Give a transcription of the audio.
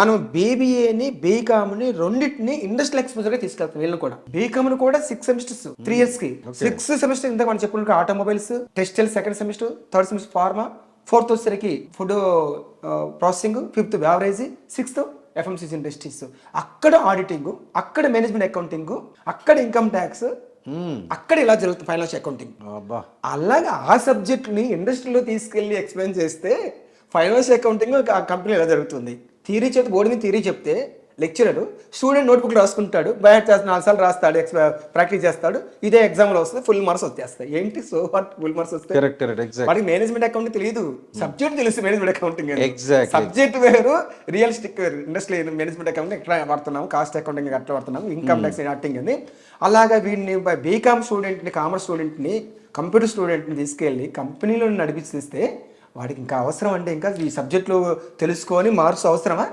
మనం బీబీఏని బీకామ్ని రెండింటిని ఇండస్ట్రియల్ ఎక్స్పోజర్గా తీసుకెళ్తాం. వీళ్ళని కూడా బీకామ్ని కూడా 6 సెమిస్టర్స్ 3 years కి 6 సెమిస్టర్ ఇంత మనం చెప్పుకున్న automobiles, textile second semester, third semester pharma, fourth వచ్చేసరికి food processing, fifth beverage, sixth FMCG industries. అక్కడ ఆడిటింగ్, అక్కడ మేనేజ్మెంట్ అకౌంటింగ్, అక్కడ ఇన్కమ్ ట్యాక్స్, అక్కడ ఇలా జరుగుతుంది ఫైనాన్షియల్ అకౌంటింగ్. అలాగే ఆ సబ్జెక్ట్ని ఇండస్ట్రీలో తీసుకెళ్ళి ఎక్స్ప్లెయిన్ చేస్తే ఫైనాన్షియల్ అకౌంటింగ్ ఆ కంపెనీ ఎలా జరుగుతుంది. థియరీ చెప్తే బోర్డు మీద థియరీ చెప్తే లెక్చరర్ స్టూడెంట్ నోట్బుక్ రాసుకుంటాడు, బయట చేస్తే 4 సార్లు రాస్తాడు, ప్రాక్టీస్ చేస్తాడు, ఇదే ఎగ్జామ్లో వస్తుంది, ఫుల్ మార్క్స్ వచ్చేస్తాయి. ఏంటి సో వాట్ ఫుల్ మార్క్స్ వస్తాయి? వాడికి మేనేజ్మెంట్ అకౌంటింగ్ తెలియదు, సబ్జెక్ట్ తెలుసు. మేనేజ్మెంట్ అకౌంటింగ్ సబ్జెక్ట్ వేరు, రియలిస్టిక్ వేరు. ఇండస్ట్రీ మేనేజ్మెంట్ అకౌంటింగ్ ఎట్లా వాడుతున్నాము, కాస్ట్ అకౌంటింగ్ ఎట్లా వాడుతున్నాము, ఇన్కమ్ ట్యాక్స్ యాక్టింగ్ అని. అలాగా వీడిని బీకామ్ స్టూడెంట్ని, కామర్స్ స్టూడెంట్ని, కంప్యూటర్ స్టూడెంట్ని తీసుకెళ్ళి కంపెనీలో నడిపిస్తే వాడికి ఇంకా అవసరం అంటే ఇంకా ఈ సబ్జెక్టులు తెలుసుకొని మార్క్స్ అవసరమా?